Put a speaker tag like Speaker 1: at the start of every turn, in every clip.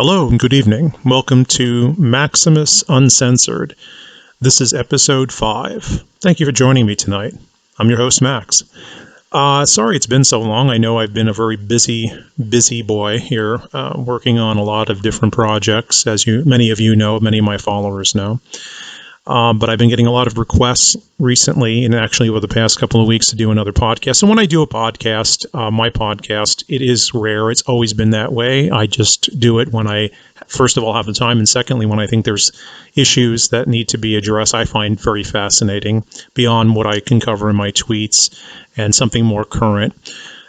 Speaker 1: Hello and good evening. Welcome to Maximus Uncensored. This is episode 5. Thank you for joining me tonight. I'm your host, Max. Sorry it's been so long. I know I've been a very busy boy here, working on a lot of different projects, as many of you know, many of my followers know. But I've been getting a lot of requests recently, and actually over the past couple of weeks, to do another podcast. And when I do a podcast, my podcast, it is rare. It's always been that way. I just do it when I, first of all, have the time, and secondly, when I think there's issues that need to be addressed, I find very fascinating beyond what I can cover in my tweets and something more current.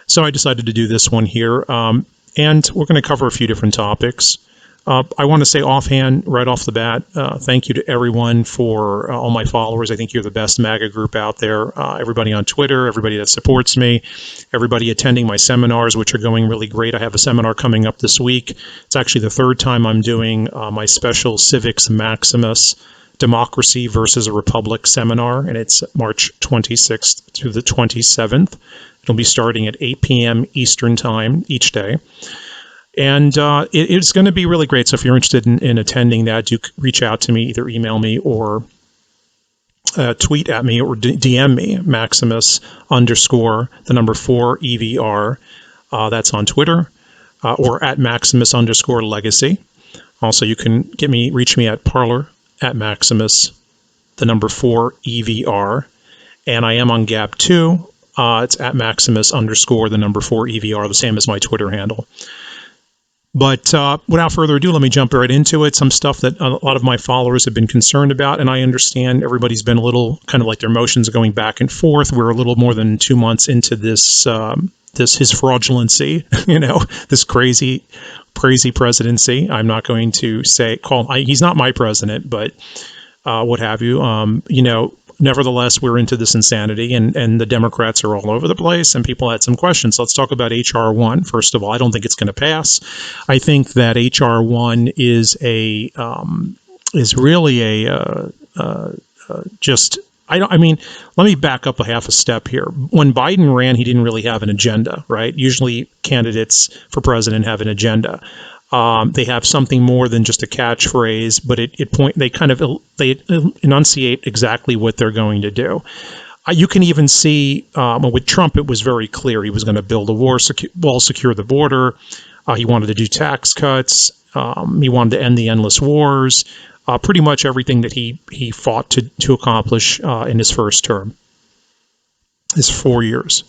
Speaker 1: So I decided to do this one here, and we're going to cover a few different topics. I want to say offhand, right off the bat, thank you to everyone for all my followers. I think you're the best MAGA group out there. Everybody on Twitter, everybody that supports me, everybody attending my seminars, which are going really great. I have a seminar coming up this week. It's actually the third time I'm doing my special Civics Maximus Democracy versus a Republic seminar, and it's March 26th through the 27th. It'll be starting at 8 p.m. Eastern Time each day. And it's going to be really great. So if you're interested in attending that, do reach out to me, either email me or tweet at me or DM me, Maximus _ the number 4 EVR. That's on Twitter, or at Maximus _ legacy. Also, you can reach me at Parler at Maximus, the number 4 EVR. And I am on Gab too. It's at Maximus _ the number 4 EVR, the same as my Twitter handle. But without further ado, let me jump right into it. Some stuff that a lot of my followers have been concerned about, and I understand everybody's been a little kind of like their emotions are going back and forth. We're a little more than 2 months into this his fraudulency, this crazy presidency. I'm not going to he's not my president, but what have you. Nevertheless, we're into this insanity, and the Democrats are all over the place, and people had some questions. Let's talk about H.R. 1. First of all, I don't think it's going to pass. I think that H.R. 1 is really let me back up a half a step here. When Biden ran, he didn't really have an agenda, right? Usually candidates for president have an agenda. They have something more than just a catchphrase, but they enunciate exactly what they're going to do. You can even see with Trump, it was very clear he was going to build a wall, secure the border. He wanted to do tax cuts. He wanted to end the endless wars. Pretty much everything that he fought to accomplish in his first term, his 4 years.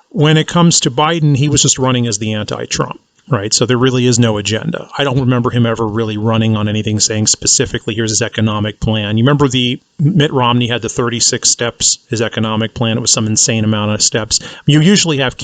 Speaker 1: When it comes to Biden, he was just running as the anti-Trump. Right. So there really is no agenda. I don't remember him ever really running on anything saying specifically, here's his economic plan. You remember Mitt Romney had the 36 steps, his economic plan. It was some insane amount of steps. You usually have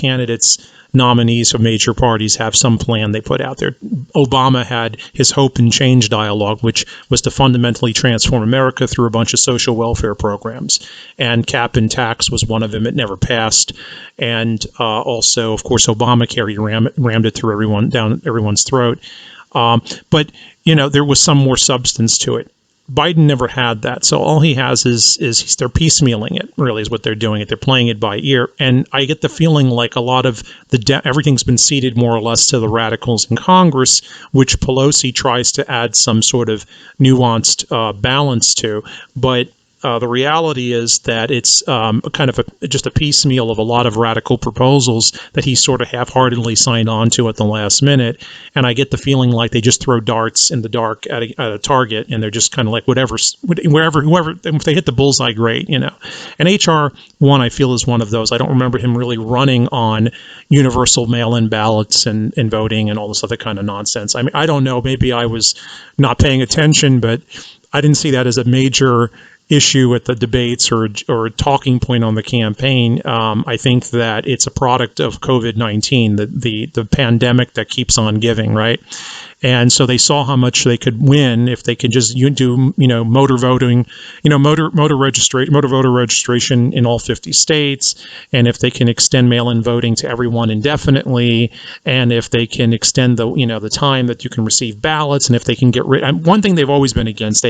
Speaker 1: nominees of major parties have some plan they put out there. Obama had his Hope and Change dialogue, which was to fundamentally transform America through a bunch of social welfare programs. And cap and tax was one of them. It never passed. And also, of course, Obamacare, he rammed it through down everyone's throat. But there was some more substance to it. Biden never had that. So all he has is they're piecemealing it, really, is what they're doing. They're playing it by ear. And I get the feeling like a lot of everything's been ceded more or less to the radicals in Congress, which Pelosi tries to add some sort of nuanced balance to. But the reality is that it's kind of just a piecemeal of a lot of radical proposals that he sort of half-heartedly signed on to at the last minute. And I get the feeling like they just throw darts in the dark at a target, and they're just kind of like whoever, if they hit the bullseye, great, And H.R. 1, I feel, is one of those. I don't remember him really running on universal mail-in ballots and voting and all this other kind of nonsense. I mean, I don't know. Maybe I was not paying attention, but I didn't see that as a major issue at the debates or a talking point on the campaign. I think that it's a product of COVID-19, the pandemic that keeps on giving, right? And so they saw how much they could win if they could just do, motor voting, motor voter registration in all 50 states. And if they can extend mail-in voting to everyone indefinitely, and if they can extend the time that you can receive ballots, and if they can get rid. One thing they've always been against,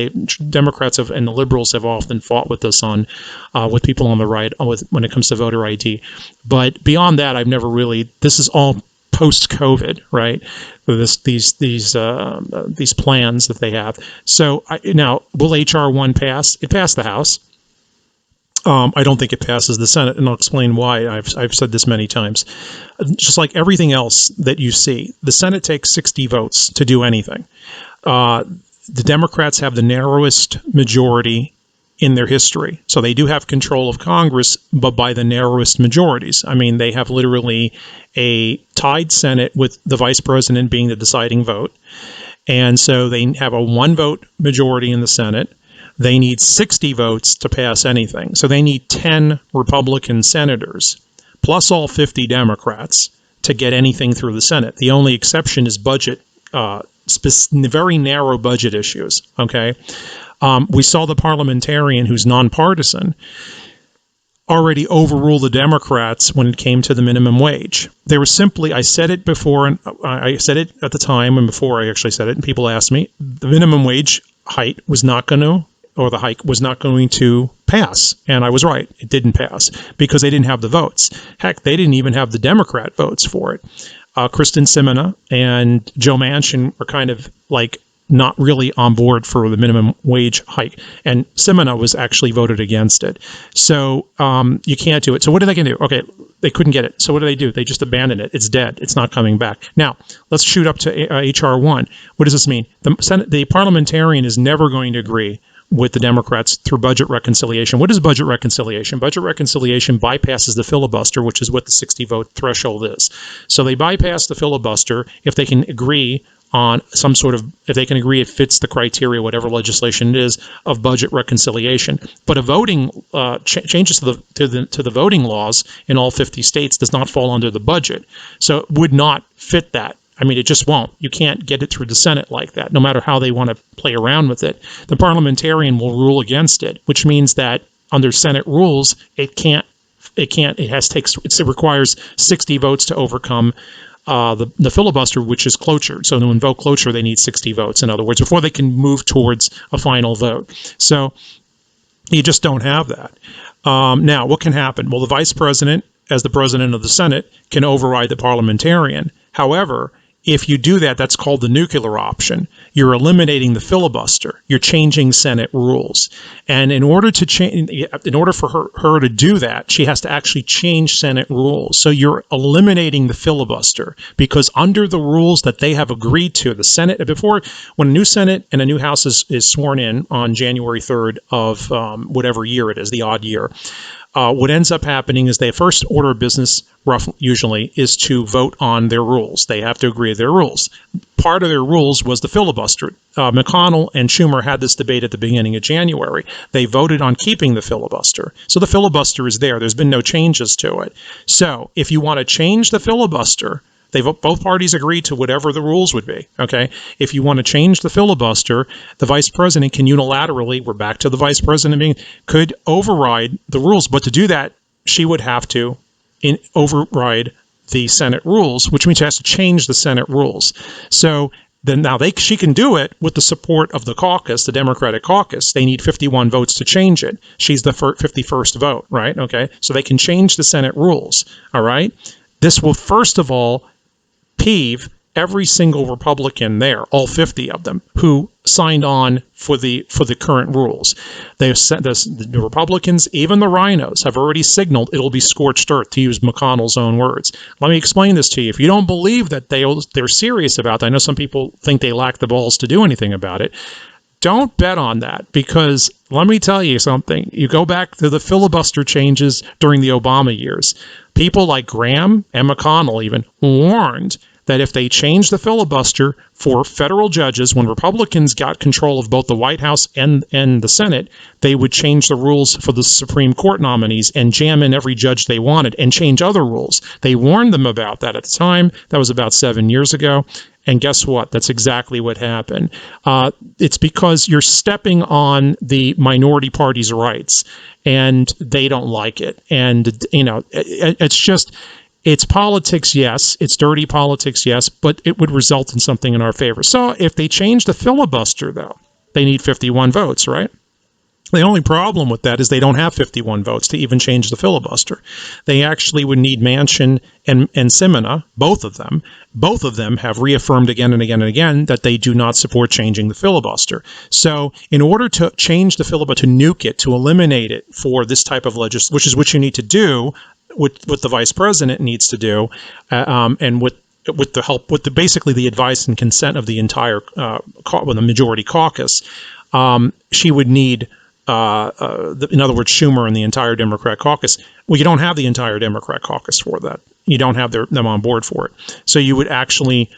Speaker 1: Democrats and the liberals have often fought with us on, with people on the right when it comes to voter ID. But beyond that, I've never really. This is all post-COVID, right? These plans that they have. So now, will HR1 pass? It passed the House. I don't think it passes the Senate, and I'll explain why. I've said this many times. Just like everything else that you see, the Senate takes 60 votes to do anything. The Democrats have the narrowest majority in their history. So they do have control of Congress, but by the narrowest majorities. I mean, they have literally a tied Senate with the vice president being the deciding vote. And so they have a 1-vote majority in the Senate. They need 60 votes to pass anything. So they need 10 Republican senators, plus all 50 Democrats, to get anything through the Senate. The only exception is budget, very narrow budget issues, okay? We saw the parliamentarian who's nonpartisan already overrule the Democrats when it came to the minimum wage. There was simply, I said it before, and I said it at the time and before I actually said it, and people asked me, the minimum wage hike was not going to, or the hike was not going to pass. And I was right. It didn't pass because they didn't have the votes. Heck, they didn't even have the Democrat votes for it. Kristen Sinema and Joe Manchin are kind of like not really on board for the minimum wage hike. And Sinema was actually voted against it. So you can't do it. So what are they going to do? Okay, they couldn't get it. So what do? They just abandoned it. It's dead. It's not coming back. Now, let's shoot up to HR1. What does this mean? The parliamentarian is never going to agree with the Democrats through budget reconciliation. What is budget reconciliation? Budget reconciliation bypasses the filibuster, which is what the 60-vote threshold is. So they bypass the filibuster if they can agree on some sort of, if they can agree it fits the criteria, whatever legislation it is, of budget reconciliation. But a voting changes to the voting laws in all 50 states does not fall under the budget. So it would not fit that. I mean, it just won't. You can't get it through the Senate like that, no matter how they want to play around with it. The parliamentarian will rule against it, which means that under Senate rules, it requires 60 votes to overcome the filibuster, which is cloture. So to invoke cloture, they need 60 votes, in other words, before they can move towards a final vote. So you just don't have that. Now, what can happen? Well, the vice president, as the president of the Senate, can override the parliamentarian. However, if you do that, that's called the nuclear option. You're eliminating the filibuster. You're changing Senate rules. And in order for her to do that, she has to actually change Senate rules. So you're eliminating the filibuster because under the rules that they have agreed to, the Senate, when a new Senate and a new House is sworn in on January 3rd of whatever year it is, the odd year, what ends up happening is their first order of business, usually, is to vote on their rules. They have to agree with their rules. Part of their rules was the filibuster. McConnell and Schumer had this debate at the beginning of January. They voted on keeping the filibuster. So the filibuster is there. There's been no changes to it. So if you want to change the filibuster, both parties agreed to whatever the rules would be, okay? If you want to change the filibuster, the vice president can unilaterally, we're back to the vice president could override the rules. But to do that, she would have to override the Senate rules, which means she has to change the Senate rules. So then now she can do it with the support of the caucus, the Democratic caucus. They need 51 votes to change it. She's the 51st vote, right? Okay, so they can change the Senate rules, all right? This will, first of all, peeve every single Republican there, all 50 of them, who signed on for the current rules. The Republicans, even the RINOs, have already signaled it'll be scorched earth, to use McConnell's own words. Let me explain this to you. If you don't believe that they're serious about that, I know some people think they lack the balls to do anything about it. Don't bet on that, because let me tell you something. You go back to the filibuster changes during the Obama years. People like Graham and McConnell even warned that if they changed the filibuster for federal judges, when Republicans got control of both the White House and the Senate, they would change the rules for the Supreme Court nominees and jam in every judge they wanted and change other rules. They warned them about that at the time. That was about 7 years ago. And guess what? That's exactly what happened. It's because you're stepping on the minority party's rights, and they don't like it. And, it's politics, yes. It's dirty politics, yes. But it would result in something in our favor. So if they change the filibuster, though, they need 51 votes, right? The only problem with that is they don't have 51 votes to even change the filibuster. They actually would need Manchin and Simina, both of them. Both of them have reaffirmed again and again and again that they do not support changing the filibuster. So in order to change the filibuster, to nuke it, to eliminate it for this type of legislation, which is what you need to do, what the vice president needs to do, and with the help, basically the advice and consent of the entire, the majority caucus, she would need, in other words, Schumer and the entire Democrat caucus. Well, you don't have the entire Democrat caucus for that. You don't have them on board for it. So you would actually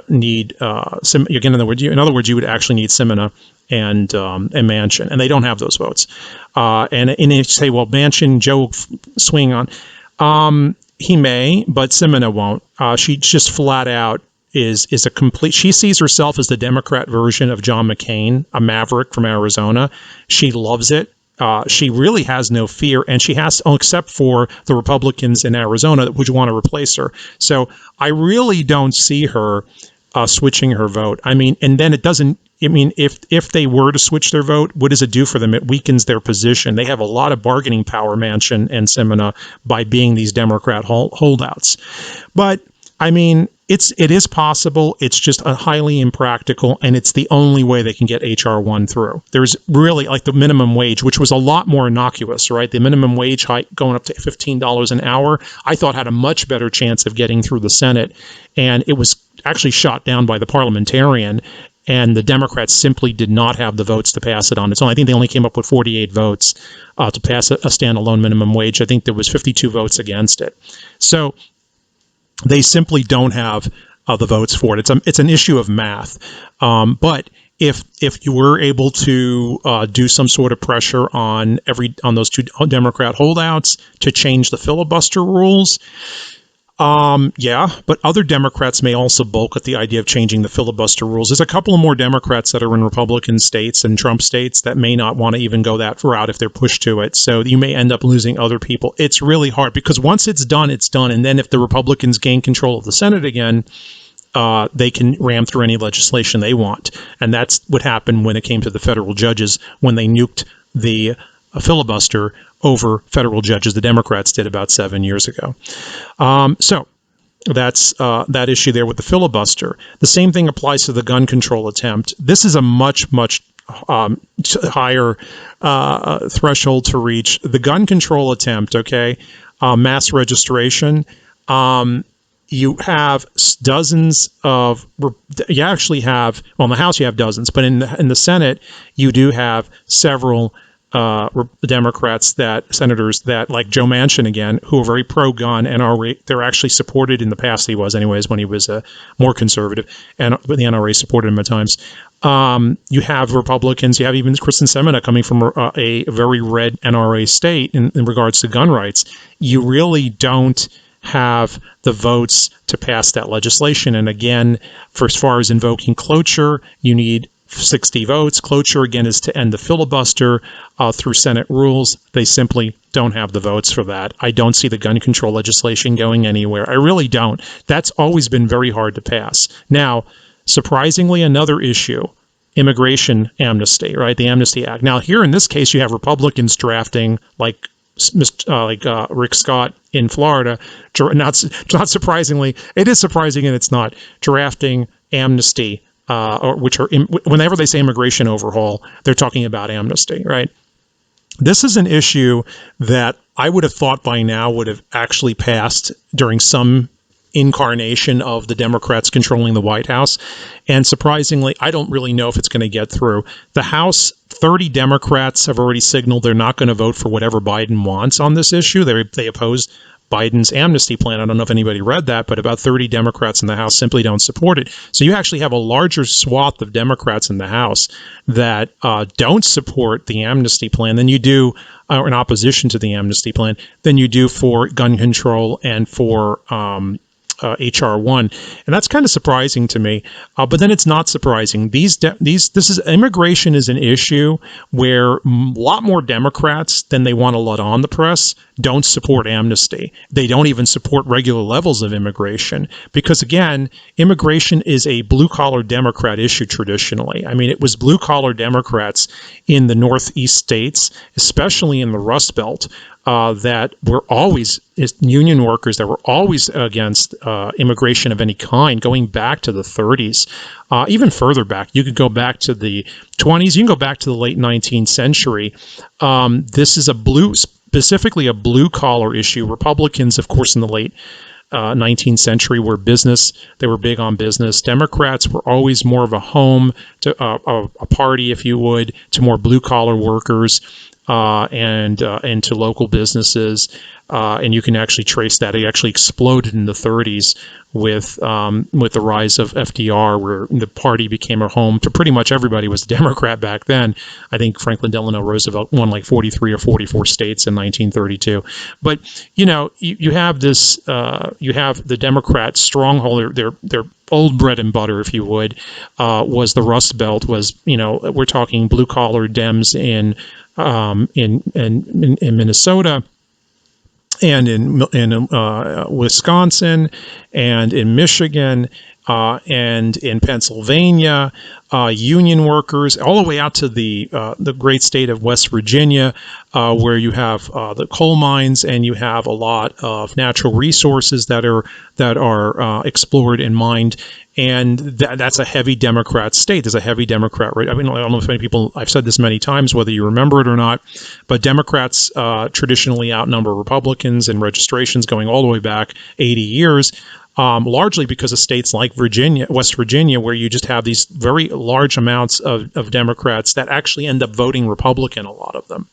Speaker 1: need again. In other words, you would actually need Simina and Manchin, and they don't have those votes. And you say, well, Manchin, Joe swing on. He may, but Simina won't. She just flat out is a complete. She sees herself as the Democrat version of John McCain, a maverick from Arizona. She loves it. She really has no fear, and she has, except for the Republicans in Arizona that would want to replace her. So I really don't see her switching her vote. I mean, and then it doesn't. I mean, if they were to switch their vote, what does it do for them? It weakens their position. They have a lot of bargaining power, Manchin and Simina, by being these Democrat holdouts. But I mean, it is possible. It's just a highly impractical, and it's the only way they can get H.R. 1 through. There's really, like, the minimum wage, which was a lot more innocuous, right? The minimum wage hike going up to $15 an hour, I thought had a much better chance of getting through the Senate, and it was actually shot down by the parliamentarian, and the Democrats simply did not have the votes to pass it on its own. I think they only came up with 48 votes to pass a standalone minimum wage. I think there was 52 votes against it. So they simply don't have the votes for it. It's an issue of math. But if you were able to do some sort of pressure on those two Democrat holdouts to change the filibuster rules, but other Democrats may also balk at the idea of changing the filibuster rules. There's a couple of more Democrats that are in Republican states and Trump states that may not want to even go that route if they're pushed to it. So you may end up losing other people. It's really hard because once it's done, it's done. And then if the Republicans gain control of the Senate again, they can ram through any legislation they want. And that's what happened when it came to the federal judges when they nuked the filibuster over federal judges. The Democrats did about 7 years ago. So that's that issue there with the filibuster. The same thing applies to the gun control attempt. This is a much higher threshold to reach. The gun control attempt, mass registration. You have dozens of. You actually have. Well, in the House you have dozens, but in the Senate you do have several Democrats, senators that, like Joe Manchin again, who are very pro-gun NRA. They're actually supported in the past. He was, anyways, when he was more conservative, but the NRA supported him at times. You have Republicans. You have even Kristen Semina coming from a very red NRA state in regards to gun rights. You really don't have the votes to pass that legislation. And again, for as far as invoking cloture, you need 60 votes. Cloture, again, is to end the filibuster through Senate rules. They simply don't have the votes for that. I don't see the gun control legislation going anywhere. I really don't. That's always been very hard to pass. Now, surprisingly, another issue, immigration amnesty, right? The Amnesty Act. Now, here in this case, you have Republicans drafting, like Rick Scott in Florida, not surprisingly, it is surprising and it's not, drafting amnesty, whenever they say immigration overhaul, they're talking about amnesty, right? This is an issue that I would have thought by now would have actually passed during some incarnation of the Democrats controlling the White House. And surprisingly, I don't really know if it's going to get through. The House, 30 Democrats have already signaled they're not going to vote for whatever Biden wants on this issue. They opposed Biden's amnesty plan. I don't know if anybody read that, but about 30 Democrats in the House simply don't support it. So you actually have a larger swath of Democrats in the House that don't support the amnesty plan than you do, or in opposition to the amnesty plan, than you do for gun control and for H.R. 1. And that's kind of surprising to me. But then it's not surprising. Immigration is an issue where a lot more Democrats than they want to let on the press don't support amnesty. They don't even support regular levels of immigration because, again, immigration is a blue-collar Democrat issue traditionally. I mean, it was blue-collar Democrats in the Northeast states, especially in the Rust Belt, that were always union workers that were always against immigration of any kind, going back to the 30s, even further back. You could go back to the 20s. You can go back to the late 19th century. This is specifically a blue-collar issue. Republicans, of course, in the late 19th century were business. They were big on business. Democrats were always more of a home to a party, if you would, to more blue-collar workers. And to local businesses, and you can actually trace that. It actually exploded in the 30s with the rise of FDR, where the party became a home to pretty much everybody was a Democrat back then. I think Franklin Delano Roosevelt won like 43 or 44 states in 1932. But you have this, you have the Democrat stronghold. Their old bread and butter, if you would, was the Rust Belt. We're talking blue collar Dems in Minnesota and in Wisconsin and in Michigan and in Pennsylvania, union workers, all the way out to the great state of West Virginia, where you have the coal mines and you have a lot of natural resources that are explored and mined. And that's a heavy Democrat state. There's a heavy Democrat rate. I mean, I don't know if many people, I've said this many times, whether you remember it or not, but Democrats traditionally outnumber Republicans in registrations going all the way back 80 years, largely because of states like West Virginia, where you just have these very large amounts of Democrats that actually end up voting Republican, a lot of them,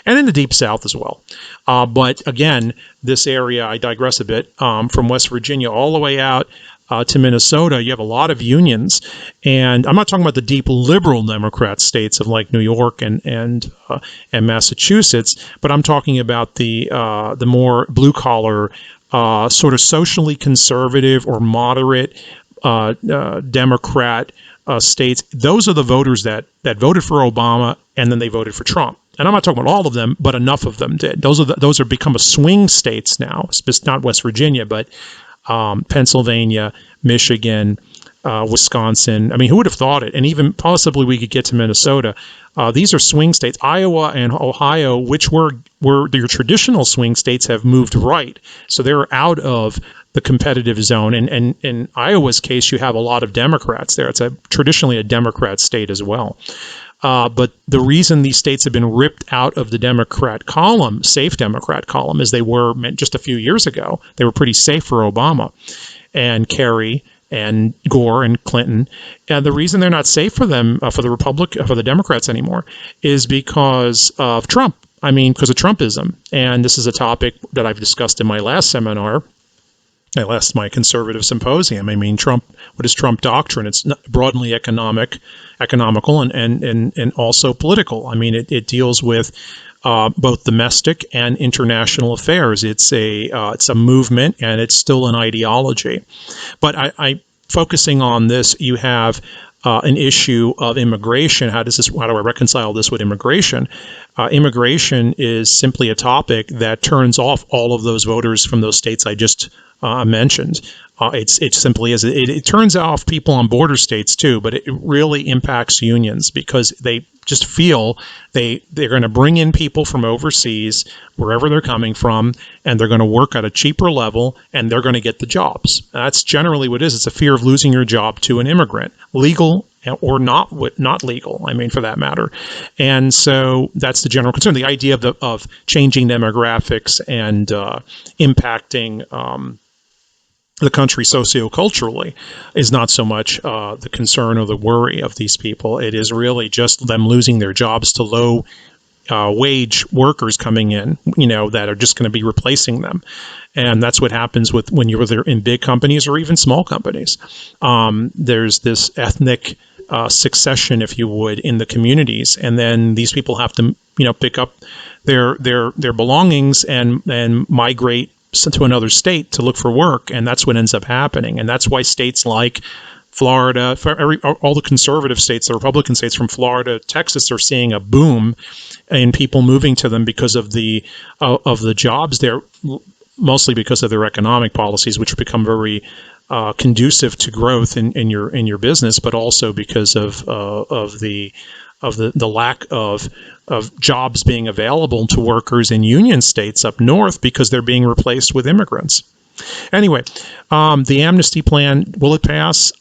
Speaker 1: and in the Deep South as well. But again, this area, I digress a bit, from West Virginia all the way out to Minnesota, you have a lot of unions, and I'm not talking about the deep liberal Democrat states of like New York and Massachusetts, but I'm talking about the more blue collar, sort of socially conservative or moderate Democrat states. Those are the voters that voted for Obama and then they voted for Trump. And I'm not talking about all of them, but enough of them did. Those are become a swing states now. It's not West Virginia, but Pennsylvania, Michigan, Wisconsin. I mean, who would have thought it? And even possibly we could get to Minnesota. These are swing states. Iowa and Ohio, which were your traditional swing states, have moved right. So they're out of the competitive zone. And in Iowa's case, you have a lot of Democrats there. It's traditionally a Democrat state as well. But the reason these states have been ripped out of the Democrat column, safe Democrat column, as they were just a few years ago, they were pretty safe for Obama and Kerry and Gore and Clinton. And the reason they're not safe for them, for the Democrats anymore, is because of Trump. I mean, because of Trumpism. And this is a topic that I've discussed in my last seminar, my conservative symposium. I mean, Trump. What is Trump doctrine? It's broadly economical, and also political. I mean, it deals with both domestic and international affairs. It's a movement, and it's still an ideology. But I focusing on this, you have an issue of immigration. How do I reconcile this with immigration? Immigration is simply a topic that turns off all of those voters from those states I just mentioned. It simply is. It turns off people on border states too, but it really impacts unions because they just feel they're going to bring in people from overseas, wherever they're coming from, and they're going to work at a cheaper level, and they're going to get the jobs. That's generally what it is. It's a fear of losing your job to an immigrant, legal or not legal, I mean, for that matter. And so that's the general concern. The idea of changing demographics and impacting the country socioculturally is not so much the concern or the worry of these people. It is really just them losing their jobs to low wage workers coming in, that are just going to be replacing them. And that's what happens when you're either in big companies or even small companies. There's this ethnic succession, if you would, in the communities, and then these people have to, pick up their belongings and migrate to another state to look for work, and that's what ends up happening. And that's why states like Florida, all the conservative states, the Republican states from Florida, Texas are seeing a boom in people moving to them because of the jobs there, mostly because of their economic policies, which become very conducive to growth in your business, but also because of the lack of jobs being available to workers in union states up north because they're being replaced with immigrants. Anyway, the amnesty plan, will it pass?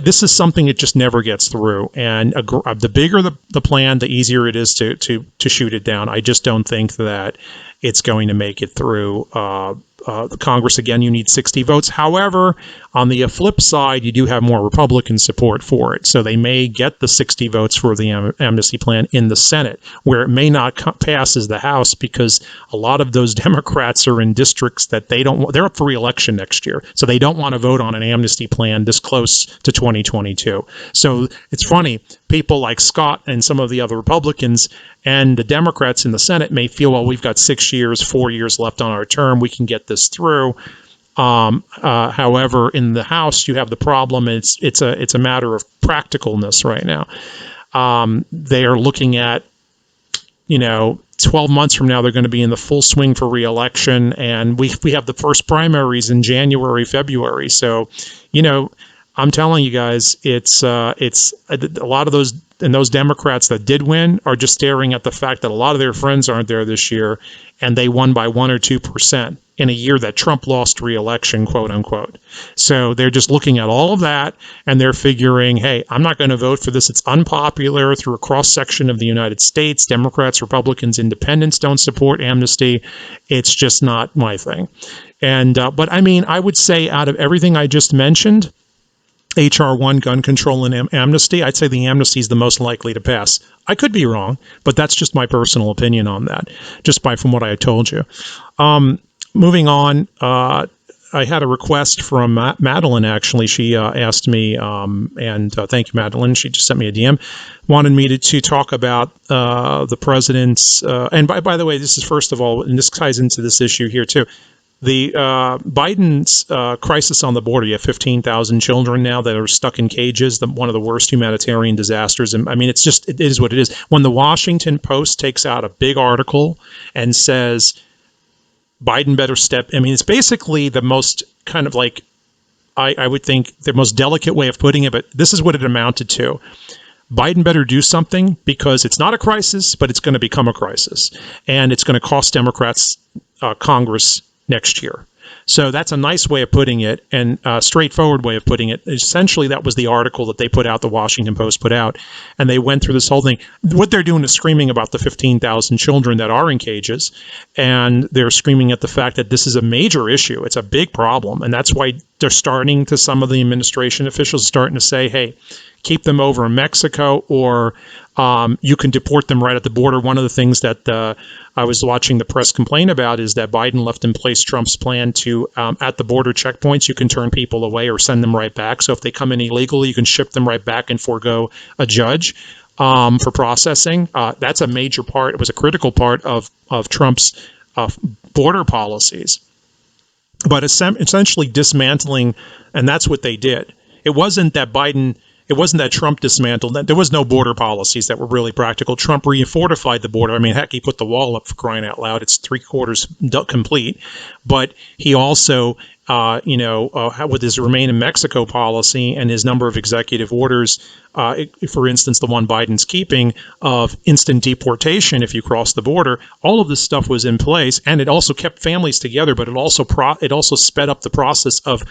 Speaker 1: This is something that just never gets through. And the bigger the plan, the easier it is to shoot it down. I just don't think that it's going to make it through the Congress. Again, you need 60 votes. However, on the flip side, you do have more Republican support for it. So they may get the 60 votes for the amnesty plan in the Senate, where it may not pass as the House because a lot of those Democrats are in districts that they're up for re-election next year. So they don't want to vote on an amnesty plan this close to 2022. So it's funny, people like Scott and some of the other Republicans and the Democrats in the Senate may feel, well, we've got 4 years left on our term, we can get this through. However, in the House, you have the problem. It's a matter of practicalness right now. They are looking at, 12 months from now, they're going to be in the full swing for re-election, and we have the first primaries in January, February. So, I'm telling you guys, it's a lot of those Democrats that did win are just staring at the fact that a lot of their friends aren't there this year, and they won by 1 or 2% in a year that Trump lost re-election, quote unquote. So they're just looking at all of that, and they're figuring, hey, I'm not going to vote for this. It's unpopular through a cross section of the United States. Democrats, Republicans, Independents don't support amnesty. It's just not my thing. And but I mean, I would say out of everything I just mentioned, H.R. 1, gun control and amnesty, I'd say the amnesty is the most likely to pass. I could be wrong, but that's just my personal opinion on that, just from what I had told you. Moving on, I had a request from Madeline, actually. She asked me, and thank you, Madeline. She just sent me a DM, wanted me to talk about the president's, and by the way, this is first of all, and this ties into this issue here too, the Biden's crisis on the border. You have 15,000 children now that are stuck in cages, one of the worst humanitarian disasters. And I mean, it is what it is. When the Washington Post takes out a big article and says, Biden better it's basically the most kind of like, I would think the most delicate way of putting it, but this is what it amounted to. Biden better do something because it's not a crisis, but it's going to become a crisis. And it's going to cost Democrats Congress next year. So that's a nice way of putting it, and a straightforward way of putting it. Essentially, that was the article that they put out, the Washington Post put out, and they went through this whole thing. What they're doing is screaming about the 15,000 children that are in cages, and they're screaming at the fact that this is a major issue. It's a big problem, and that's why they're starting to, some of the administration officials starting to say, hey, keep them over in Mexico, or you can deport them right at the border. One of the things that I was watching the press complain about is that Biden left in place Trump's plan to, at the border checkpoints, you can turn people away or send them right back. So if they come in illegally, you can ship them right back and forego a judge for processing. That's a major part. It was a critical part of Trump's border policies. But essentially dismantling, and that's what they did. It wasn't that Trump dismantled that. There was no border policies that were really practical. Trump refortified the border. I mean, heck, he put the wall up, for crying out loud. It's 3/4 complete. But he also, with his Remain in Mexico policy and his number of executive orders, for instance, the one Biden's keeping of instant deportation if you cross the border, all of this stuff was in place, and it also kept families together. But it also sped up the process of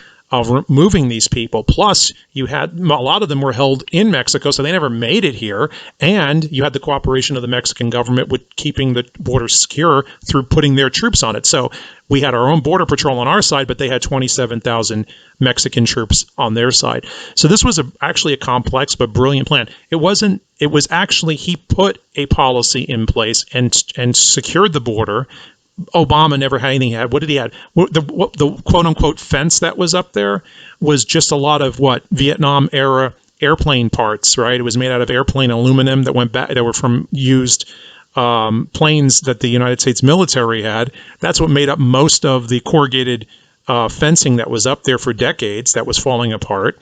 Speaker 1: removing these people. Plus, you had a lot of them were held in Mexico, so they never made it here. And you had the cooperation of the Mexican government with keeping the border secure through putting their troops on it. So we had our own border patrol on our side, but they had 27,000 Mexican troops on their side. So this was actually a complex but brilliant plan. It was actually, he put a policy in place and secured the border. Obama never had anything. What did he have? The quote-unquote fence that was up there was just a lot of Vietnam-era airplane parts, right? It was made out of airplane aluminum that went back, that were from used planes that the United States military had. That's what made up most of the corrugated fencing that was up there for decades that was falling apart.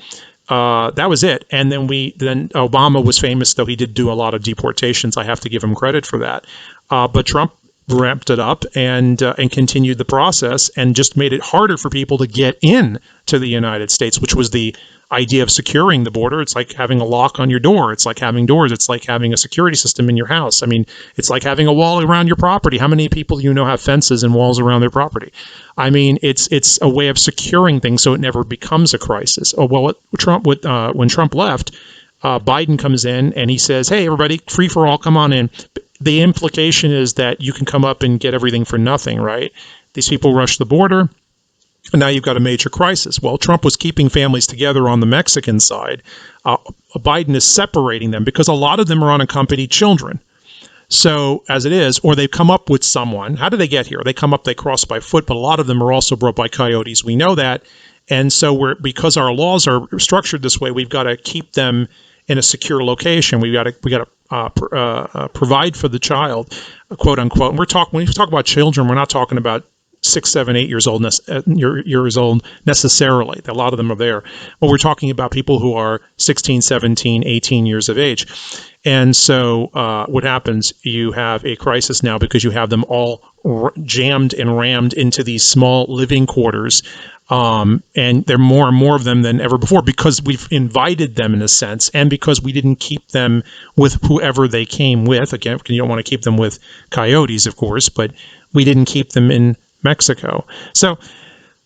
Speaker 1: That was it. And then Obama was famous, though he did do a lot of deportations. I have to give him credit for that. But Trump ramped it up and continued the process and just made it harder for people to get in to the United States, which was the idea of securing the border. It's like having a lock on your door. It's like having doors. It's like having a security system in your house. I mean, it's like having a wall around your property. How many people you know have fences and walls around their property? I mean, it's a way of securing things so it never becomes a crisis. Oh, well, when Trump left, Biden comes in and he says, hey, everybody, free for all, come on in. The implication is that you can come up and get everything for nothing, right? These people rush the border, and now you've got a major crisis. Well, Trump was keeping families together on the Mexican side. Biden is separating them because a lot of them are unaccompanied children. So as it is, or they've come up with someone. How do they get here? They come up, they cross by foot, but a lot of them are also brought by coyotes. We know that. And so because our laws are structured this way, we've got to keep them in a secure location. We got to provide for the child, quote unquote. And when we talk about children, we're not talking about 6, 7, 8 years old necessarily. A lot of them are there. But we're talking about people who are 16, 17, 18 years of age. And so what happens, you have a crisis now because you have them all jammed and rammed into these small living quarters. And there are more and more of them than ever before because we've invited them in a sense, and because we didn't keep them with whoever they came with. Again, you don't want to keep them with coyotes, of course, but we didn't keep them in Mexico. So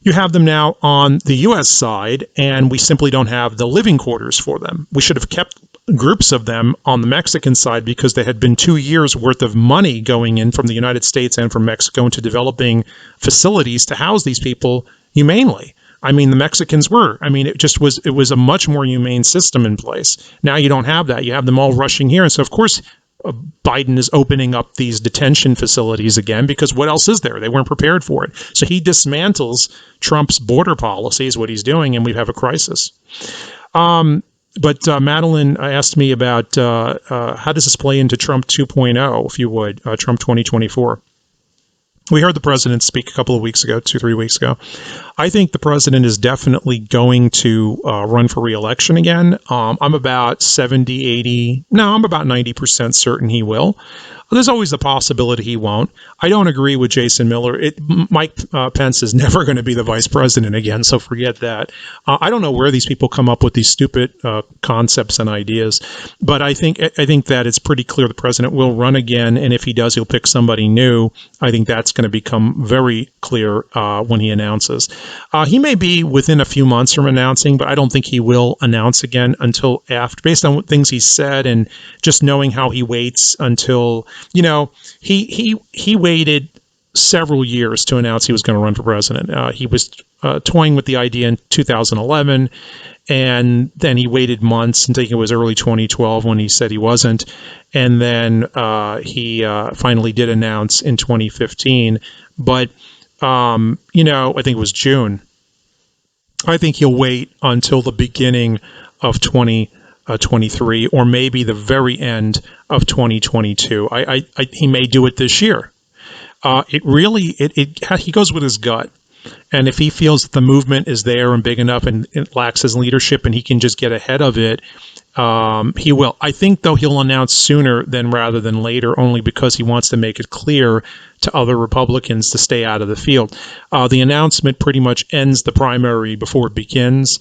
Speaker 1: you have them now on the U.S. side, and we simply don't have the living quarters for them. We should have kept groups of them on the Mexican side because there had been 2 years worth of money going in from the United States and from Mexico into developing facilities to house these people humanely. I mean, the Mexicans were. I mean, it was a much more humane system in place. Now you don't have that. You have them all rushing here. And so, of course, Biden is opening up these detention facilities again because what else is there? They weren't prepared for it. So he dismantles Trump's border policy is what he's doing, and we have a crisis. But Madeline asked me about how does this play into Trump 2.0, if you would, Trump 2024. We heard the president speak a couple of weeks ago, 2-3 weeks ago. I think the president is definitely going to run for re-election again. I'm about 90% certain he will. There's always the possibility he won't. I don't agree with Jason Miller. Mike Pence is never going to be the vice president again, so forget that. I don't know where these people come up with these stupid concepts and ideas, but I think that it's pretty clear the president will run again, and if he does, he'll pick somebody new. I think that's going to become very clear when he announces. He may be within a few months from announcing, but I don't think he will announce again until after, based on what things he said and just knowing how he waits until... You know, he waited several years to announce he was going to run for president. He was toying with the idea in 2011, and then he waited months. I think it was early 2012 when he said he wasn't. And then he finally did announce in 2015. But, I think it was June. I think he'll wait until the beginning of 2023, or maybe the very end of 2022. He may do it this year. He goes with his gut. And if he feels that the movement is there and big enough and it lacks his leadership and he can just get ahead of it, he will. I think, though, he'll announce sooner rather than later, only because he wants to make it clear to other Republicans to stay out of the field. The announcement pretty much ends the primary before it begins.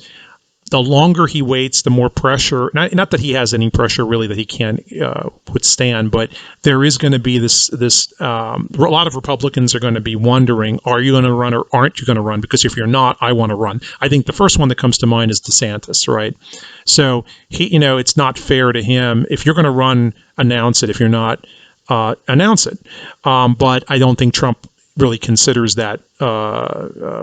Speaker 1: The longer he waits, the more pressure, not that he has any pressure really that he can't withstand, but there is going to be this a lot of Republicans are going to be wondering, are you going to run or aren't you going to run? Because if you're not, I want to run. I think the first one that comes to mind is DeSantis, right? So it's not fair to him. If you're going to run, announce it. If you're not, announce it. But I don't think Trump really considers that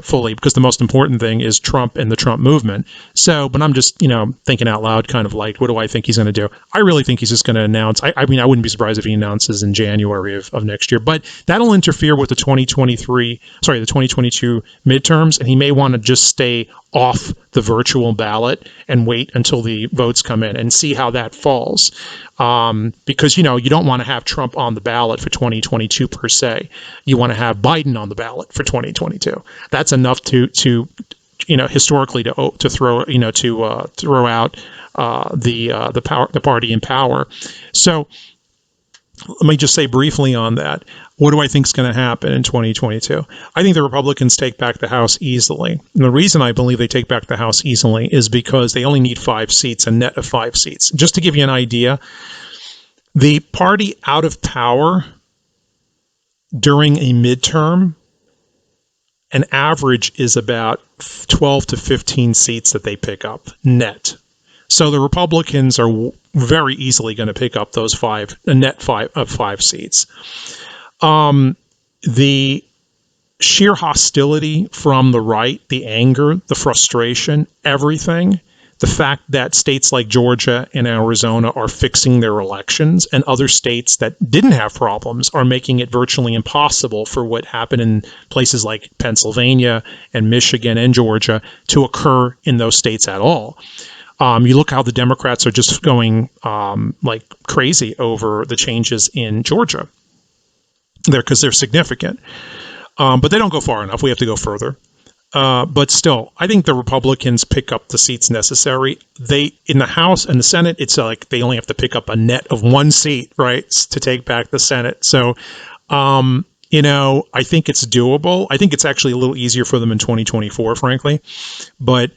Speaker 1: fully, because the most important thing is Trump and the Trump movement. So, but I'm just, thinking out loud, kind of like, what do I think he's going to do? I really think he's just going to announce. I mean, I wouldn't be surprised if he announces in January of next year, but that'll interfere with the 2022 midterms, and he may want to just stay off the virtual ballot and wait until the votes come in and see how that falls. Because, you don't want to have Trump on the ballot for 2022 per se. You want to have Biden on the ballot for 2022. That's enough to historically to throw throw out the party in power. So let me just say briefly on that. What do I think is going to happen in 2022? I think the Republicans take back the House easily. And the reason I believe they take back the House easily is because they only need 5 seats, a net of 5 seats. Just to give you an idea, the party out of power during a midterm, an average is about 12 to 15 seats that they pick up net. So the Republicans are very easily going to pick up those a net 5 seats. The sheer hostility from the right, the anger, the frustration, everything, the fact that states like Georgia and Arizona are fixing their elections and other states that didn't have problems are making it virtually impossible for what happened in places like Pennsylvania and Michigan and Georgia to occur in those states at all. You look how the Democrats are just going like crazy over the changes in Georgia there because they're significant. But they don't go far enough. We have to go further. But still, I think the Republicans pick up the seats necessary. In the House and the Senate, it's like they only have to pick up a net of 1 seat, right, to take back the Senate. So, I think it's doable. I think it's actually a little easier for them in 2024, frankly. But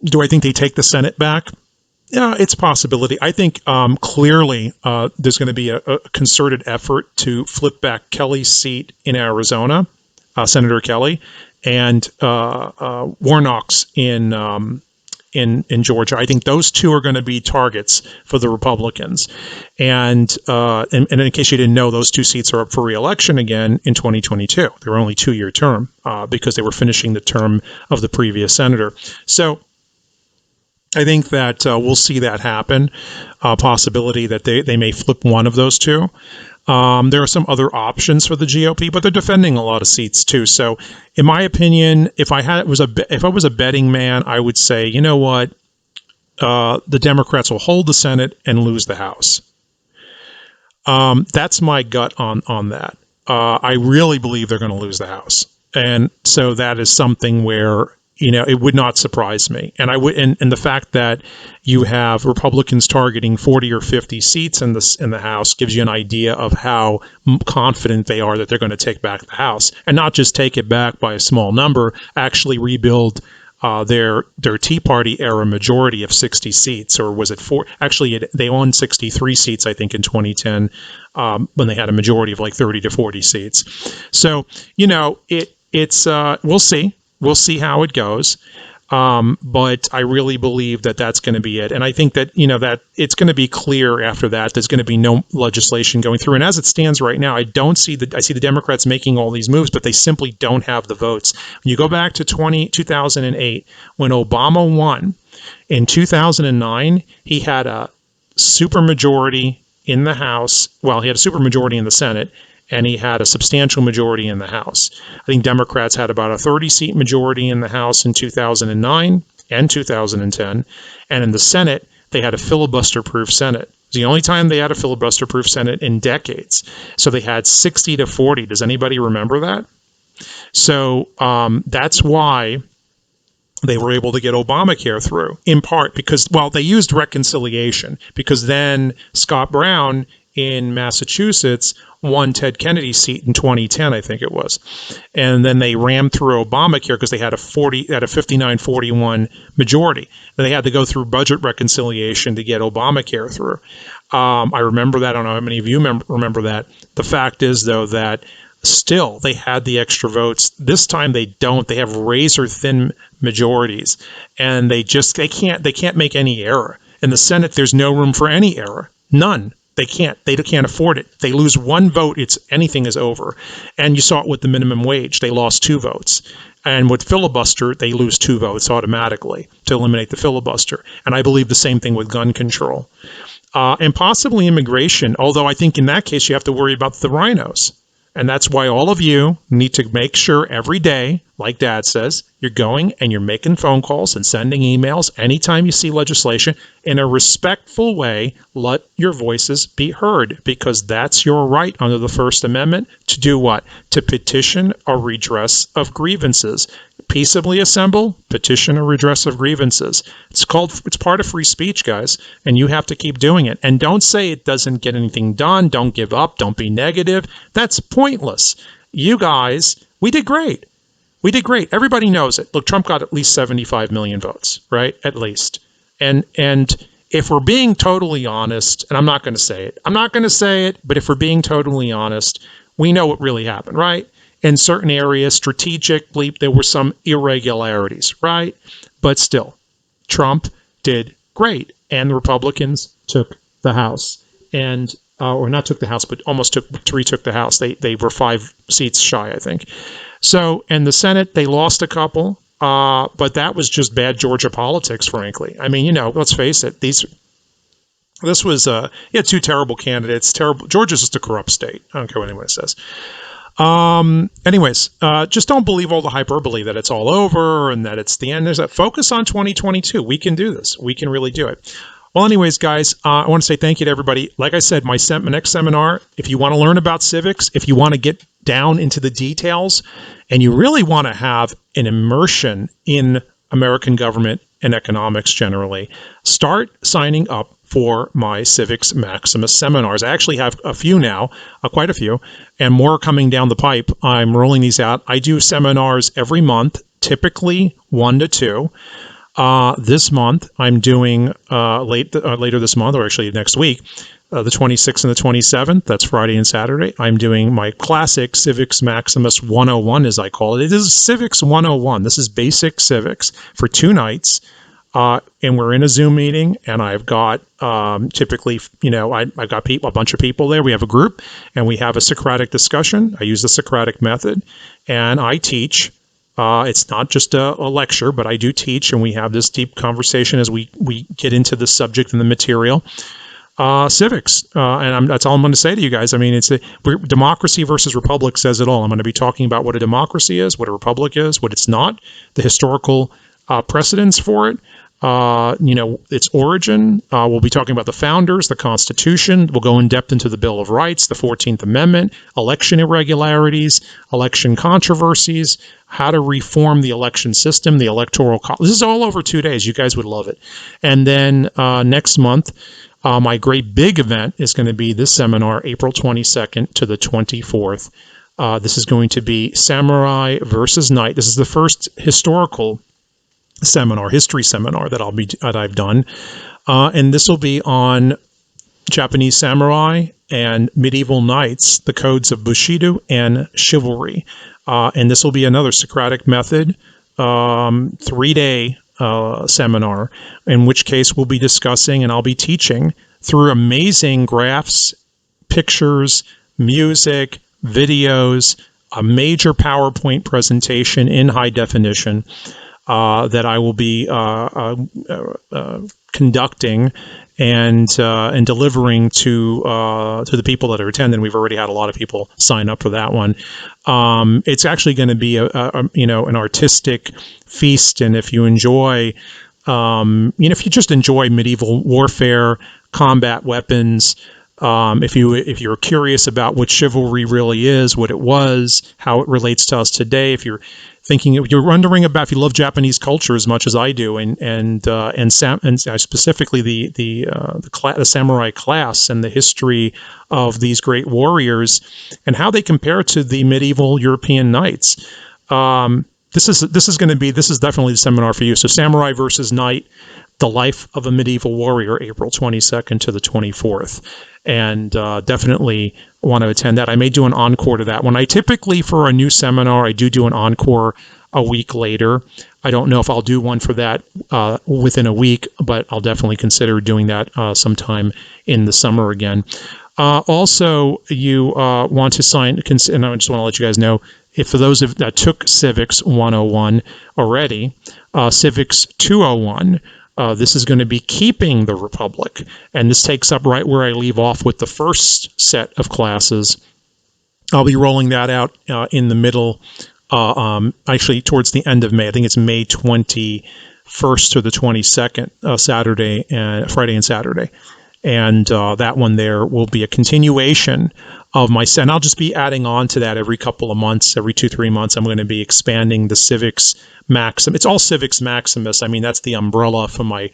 Speaker 1: do I think they take the Senate back? Yeah, it's a possibility. I think clearly there's going to be a concerted effort to flip back Kelly's seat in Arizona, Senator Kelly, and Warnock's in Georgia. I think those two are going to be targets for the Republicans. And in case you didn't know, those 2 seats are up for re-election again in 2022. They were only 2-year term because they were finishing the term of the previous senator. So I think that we'll see that happen, possibility that they may flip one of those 2. There are some other options for the GOP, but they're defending a lot of seats too. So, in my opinion, if I was a betting man, I would say, you know what, the Democrats will hold the Senate and lose the House. That's my gut on that. I really believe they're going to lose the House, and so that is something where it would not surprise me. And and the fact that you have Republicans targeting 40 or 50 seats in the House gives you an idea of how confident they are that they're going to take back the House, and not just take it back by a small number, actually rebuild their Tea Party era majority of 60 seats, or was it 4? Actually, they won 63 seats, I think, in 2010 when they had a majority of like 30 to 40 seats. So it's we'll see. We'll see how it goes, but I really believe that that's going to be it. And I think that that it's going to be clear after that. There's going to be no legislation going through. And as it stands right now, I see the Democrats making all these moves, but they simply don't have the votes. When you go back to 2008, when Obama won in 2009, he had a supermajority in the House. Well, he had a supermajority in the Senate, and he had a substantial majority in the House. I think Democrats had about a 30-seat majority in the House in 2009 and 2010. And in the Senate, they had a filibuster-proof Senate. It's the only time they had a filibuster-proof Senate in decades. So they had 60 to 40. Does anybody remember that? So that's why they were able to get Obamacare through, in part because, they used reconciliation, because then Scott Brown in Massachusetts won Ted Kennedy's seat in 2010, I think it was. And then they rammed through Obamacare because they had a 59-41 majority. And they had to go through budget reconciliation to get Obamacare through. I remember that. I don't know how many of you remember that. The fact is, though, that still they had the extra votes. This time they don't. They have razor thin majorities, and they can't make any error. In the Senate, there's no room for any error. None. They can't afford it. They lose 1 vote, anything is over. And you saw it with the minimum wage. They lost 2 votes. And with filibuster, they lose 2 votes automatically to eliminate the filibuster. And I believe the same thing with gun control. And possibly immigration, although I think in that case you have to worry about the RINOs. And that's why all of you need to make sure every day, like Dad says, you're going and you're making phone calls and sending emails anytime you see legislation in a respectful way. Let your voices be heard, because that's your right under the First Amendment to do what? To petition a redress of grievances. peaceably assemble, petition or redress of grievances. It's part of free speech, guys, and you have to keep doing it. And don't say it doesn't get anything done. Don't give up. Don't be negative. That's pointless. You guys, we did great. We did great. Everybody knows it. Look, Trump got at least 75 million votes, right? At least. And if we're being totally honest, and I'm not going to say it, but if we're being totally honest, we know what really happened, right? In certain areas, strategically, there were some irregularities, right? But still, Trump did great, and the Republicans took the House, and or not took the House, but almost retook the House. They were 5 seats shy, I think. So, and the Senate, they lost a couple, but that was just bad Georgia politics, frankly. I mean, let's face it, this was you had 2 terrible candidates. Georgia's just a corrupt state. I don't care what anyone says. Anyways, just don't believe all the hyperbole that it's all over and that it's the end. There's that. Focus on 2022. We can do this. We can really do it. Well, anyways, guys, I want to say thank you to everybody. Like I said, my next seminar, if you want to learn about civics, if you want to get down into the details, and you really want to have an immersion in American government and economics generally, start signing up for my Civics Maximus seminars. I actually have a few now, quite a few, and more coming down the pipe. I'm rolling these out. I do seminars every month, typically 1 to 2. This month, I'm doing later this month, or actually next week, the 26th and the 27th. That's Friday and Saturday. I'm doing my classic Civics Maximus 101, as I call it. It is Civics 101. This is basic civics for 2 nights. And we're in a Zoom meeting, and I've got typically, I've got a bunch of people there. We have a group, and we have a Socratic discussion. I use the Socratic method, and I teach. It's not just a lecture, but I do teach, and we have this deep conversation as we get into the subject and the material. Civics, and that's all I'm going to say to you guys. I mean, democracy versus republic says it all. I'm going to be talking about what a democracy is, what a republic is, what it's not, the historical precedents for it, its origin. We'll be talking about the founders, the Constitution. We'll go in depth into the Bill of Rights, the 14th Amendment, election irregularities, election controversies, how to reform the election system, the electoral college. This is all over 2 days. You guys would love it. And then next month, my great big event is going to be this seminar, April 22nd to the 24th. This is going to be Samurai versus Knight. This is the first historical history seminar that I've done, and this will be on Japanese samurai and medieval knights, the codes of Bushido and chivalry, and this will be another Socratic method 3-day seminar, in which case we'll be discussing and I'll be teaching through amazing graphs, pictures, music, videos, a major PowerPoint presentation in high definition that I will be conducting and delivering to the people that are attending. We've already had a lot of people sign up for that one. It's actually going to be an artistic feast, and if you enjoy, if you just enjoy medieval warfare, combat weapons. If you're curious about what chivalry really is, what it was, how it relates to us today, if you're wondering about, if you love Japanese culture as much as I do, and specifically the samurai class and the history of these great warriors and how they compare to the medieval European knights, this is definitely the seminar for you. So Samurai versus Knight, the life of a medieval warrior, April 22nd to the 24th. And definitely want to attend that. I may do an encore to that one. I typically, for a new seminar, I do an encore a week later. I don't know if I'll do one for that within a week, but I'll definitely consider doing that sometime in the summer again. Also, you want to sign, and I just want to let you guys know, if for those that took Civics 101 already, Civics 201, this is going to be keeping the Republic, and this takes up right where I leave off with the first set of classes. I'll be rolling that out in the middle, actually towards the end of May. I think it's May 21st to the 22nd, Friday and Saturday. And that one there will be a continuation of my, and I'll just be adding on to that every couple of months, every 2-3 months. I'm going to be expanding the Civics Maximus. It's all Civics Maximus. I mean, that's the umbrella for my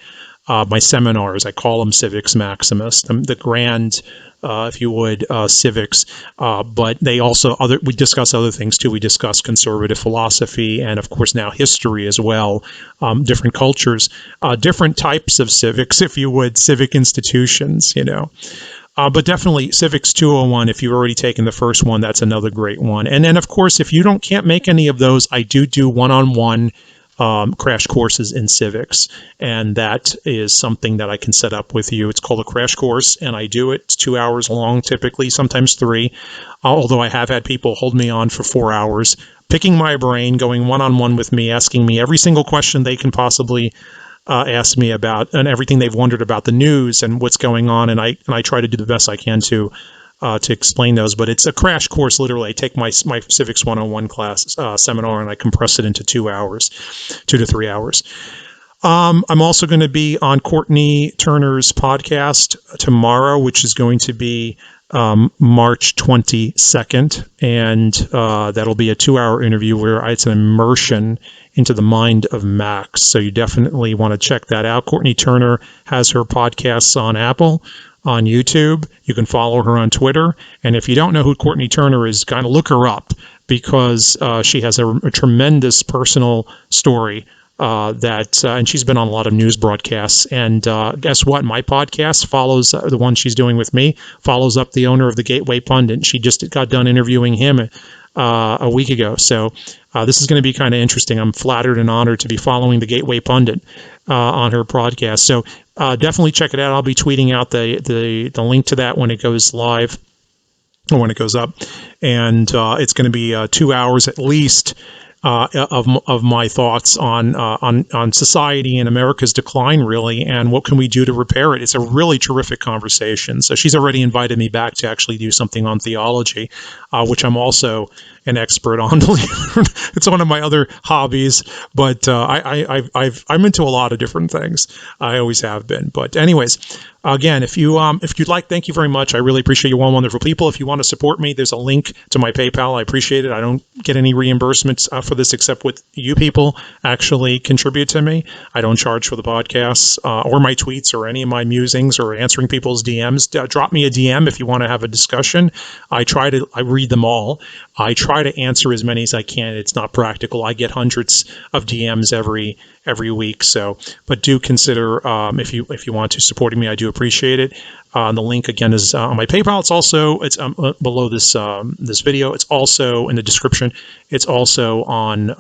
Speaker 1: my seminars. I call them Civics Maximus, the grand, if you would, civics. But they also we discuss other things too. We discuss conservative philosophy and, of course, now history as well. Different cultures, different types of civics, if you would, civic institutions. But definitely Civics 201, if you've already taken the first one, that's another great one. And then, of course, if you can't make any of those, I do one-on-one crash courses in civics. And that is something that I can set up with you. It's called a crash course, and I do it. It's 2 hours long, typically, sometimes 3. Although I have had people hold me on for 4 hours, picking my brain, going one-on-one with me, asking me every single question they can possibly ask me about, and everything they've wondered about the news and what's going on, and I try to do the best I can to explain those. But it's a crash course, literally. I take my Civics 101 class seminar and I compress it into 2 hours, 2 to 3 hours. I'm also going to be on Courtney Turner's podcast tomorrow, which is going to be March 22nd, and that'll be a 2-hour interview where it's an immersion into the mind of Max. So you definitely want to check that out. Courtney Turner has her podcasts on Apple, on YouTube. You can follow her on Twitter. And if you don't know who Courtney Turner is, kind of look her up, because she has a tremendous personal story and she's been on a lot of news broadcasts. And guess what? My podcast follows the one she's doing with me, follows up the owner of the Gateway Pundit. She just got done interviewing him a week ago. So this is going to be kind of interesting. I'm flattered and honored to be following the Gateway Pundit on her podcast. So definitely check it out. I'll be tweeting out the link to that when it goes live, or when it goes up. And it's going to be 2 hours at least of my thoughts on society and America's decline, really, and what can we do to repair it. It's a really terrific conversation. So she's already invited me back to actually do something on theology, which I'm also an expert on. It's one of my other hobbies, but I'm into a lot of different things. I always have been. But anyways, again, if you'd like, thank you very much. I really appreciate you, all wonderful people. If you want to support me, there's a link to my PayPal. I appreciate it. I don't get any reimbursements for this, except what you people actually contribute to me. I don't charge for the podcasts or my tweets or any of my musings or answering people's DMs. Drop me a DM if you want to have a discussion. I read them all. I try to answer as many as I can. It's not practical. I get hundreds of DMs every week. So, but do consider if you want to supporting me. I do appreciate it. The link again is on my PayPal. It's below this video. It's also in the description. It's also on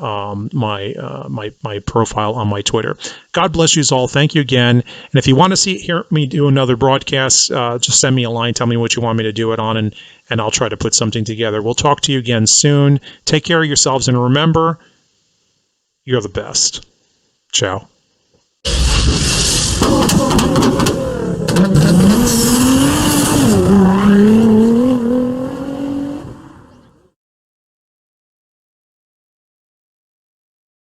Speaker 1: my profile on my Twitter. God bless you all. Thank you again. And if you want to hear me do another broadcast, just send me a line. Tell me what you want me to do it on, and I'll try to put something together. We'll talk to you again soon. Take care of yourselves, and remember, you're the best. Ciao.